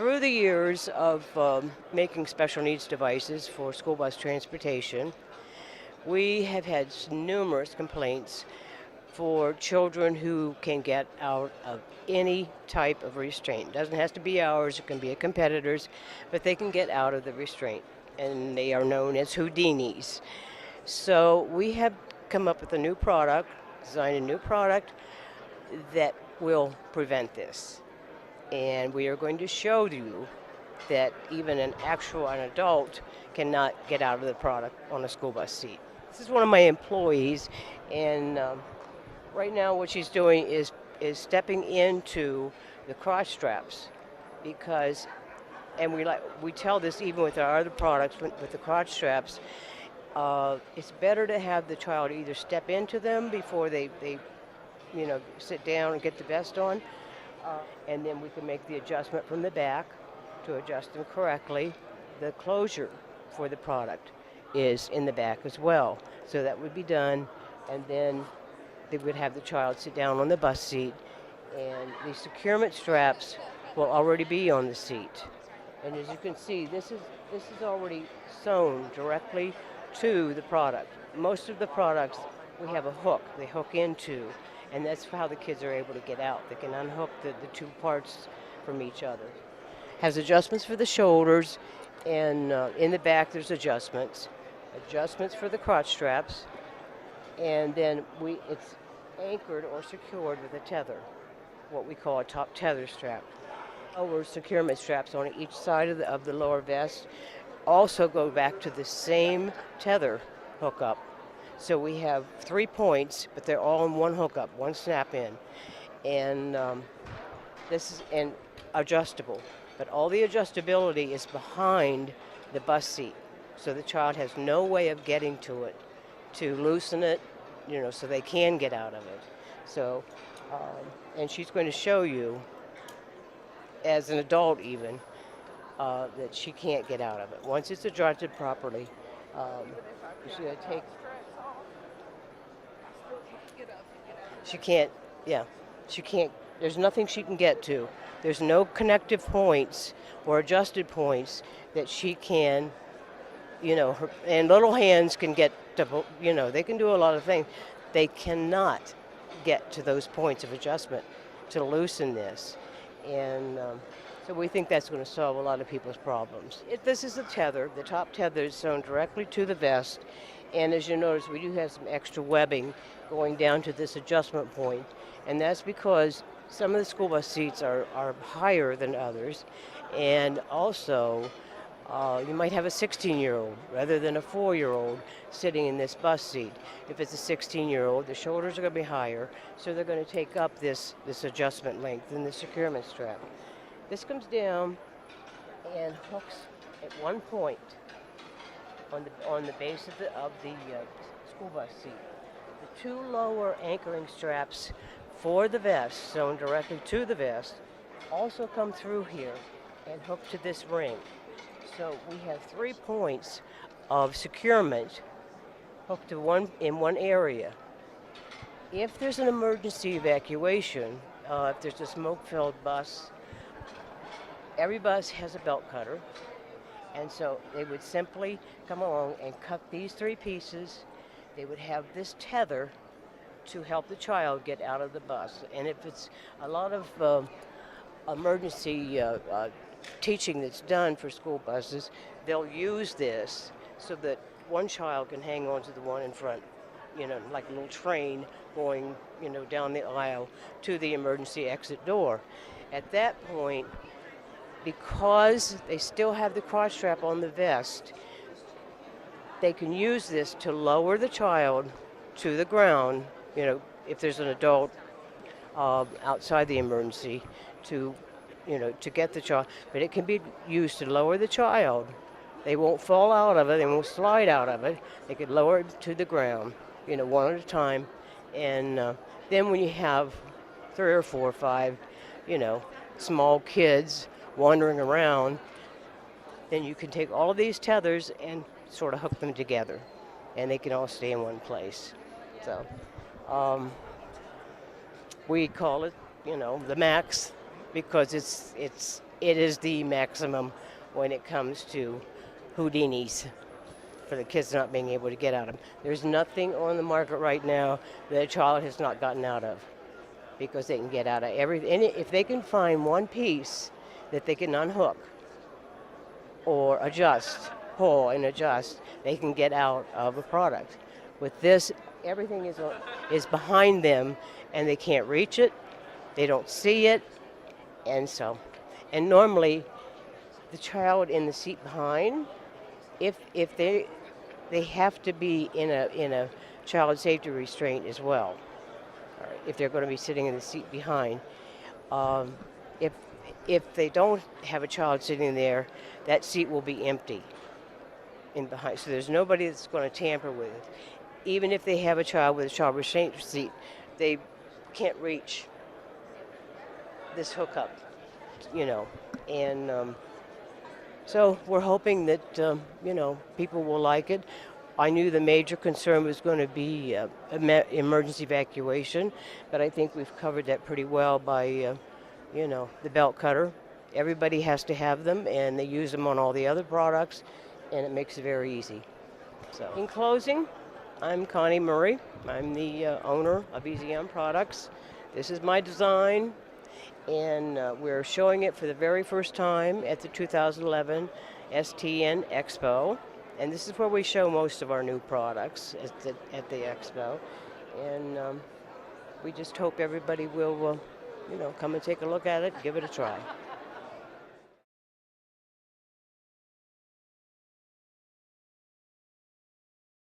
Through the years of making special needs devices for school bus transportation, we have had numerous complaints for children who can get out of any type of restraint. It doesn't have to be ours, it can be a competitor's, but they can get out of the restraint, and they are known as Houdinis. So we have come up with a new product, designed a new product that will prevent this. And we are going to show you that even an adult cannot get out of the product on a school bus seat. This is one of my employees, and right now what she's doing is stepping into the crotch straps because, and we tell this even with our other products, with the crotch straps, it's better to have the child either step into them before they sit down and get the vest on, and then we can make the adjustment from the back to adjust them correctly. The closure for the product is in the back as well. So that would be done, and then they would have the child sit down on the bus seat, and the securement straps will already be on the seat. And as you can see, this is already sewn directly to the product. Most of the products, we have a hook they hook into, and that's how the kids are able to get out. They can unhook the two parts from each other. Has adjustments for the shoulders, and in the back there's adjustments for the crotch straps, and then it's anchored or secured with a tether, what we call a top tether strap. Lower securement straps on each side of the lower vest also go back to the same tether hookup. So we have 3 points, but they're all in one hookup, one snap-in, and this is adjustable. But all the adjustability is behind the bus seat, so the child has no way of getting to it to loosen it, so they can get out of it. So, and she's going to show you, as an adult even, that she can't get out of it. Once it's adjusted properly, she's going to take. She can't, there's nothing she can get to. There's no connective points or adjusted points that she can, and little hands can get to, they can do a lot of things. They cannot get to those points of adjustment to loosen this. And so we think that's going to solve a lot of people's problems. This is a tether. The top tether is sewn directly to the vest. And as you notice, we do have some extra webbing going down to this adjustment point. And that's because some of the school bus seats are higher than others. And also, you might have a 16-year-old rather than a 4-year-old sitting in this bus seat. If it's a 16-year-old, the shoulders are going to be higher, so they're going to take up this adjustment length in the securement strap. This comes down and hooks at one point on the base of the school bus seat. The 2 lower anchoring straps for the vest, sewn directly to the vest, also come through here and hook to this ring. So we have 3 points of securement hooked to in one area. If there's an emergency evacuation, if there's a smoke-filled bus, every bus has a belt cutter, and so they would simply come along and cut these 3 pieces. They would have this tether to help the child get out of the bus. And if it's a lot of emergency teaching that's done for school buses, they'll use this so that one child can hang on to the one in front, like a little train going, down the aisle to the emergency exit door. At that point, because they still have the crotch strap on the vest, they can use this to lower the child to the ground, if there's an adult outside the emergency, to get the child. But it can be used to lower the child. They won't fall out of it, they won't slide out of it. They could lower it to the ground, one at a time. And then when you have 3 or 4 or 5, small kids wandering around, then you can take all of these tethers and sort of hook them together, and they can all stay in one place. So we call it, the Max, because it's it is the maximum when it comes to Houdinis for the kids not being able to get out of them. There's nothing on the market right now that a child has not gotten out of because they can get out of everything. If they can find one piece that they can unhook or adjust, pull and adjust, they can get out of a product. With this, everything is behind them and they can't reach it, they don't see it, and normally the child in the seat behind, if they have to be in a child safety restraint as well, if they're going to be sitting in the seat behind. Um, if if they don't have a child sitting there, that seat will be empty in behind. So there's nobody that's going to tamper with it. Even if they have a child with a child restraint seat, they can't reach this hookup, you know. And so we're hoping that people will like it. I knew the major concern was going to be emergency evacuation, but I think we've covered that pretty well by the belt cutter. Everybody has to have them, and they use them on all the other products, and it makes it very easy. So, in closing, I'm Connie Murray. I'm the owner of EZM Products. This is my design, and we're showing it for the very first time at the 2011 STN Expo. And this is where we show most of our new products at the Expo. And we just hope everybody will, come and take a look at it, give it a try.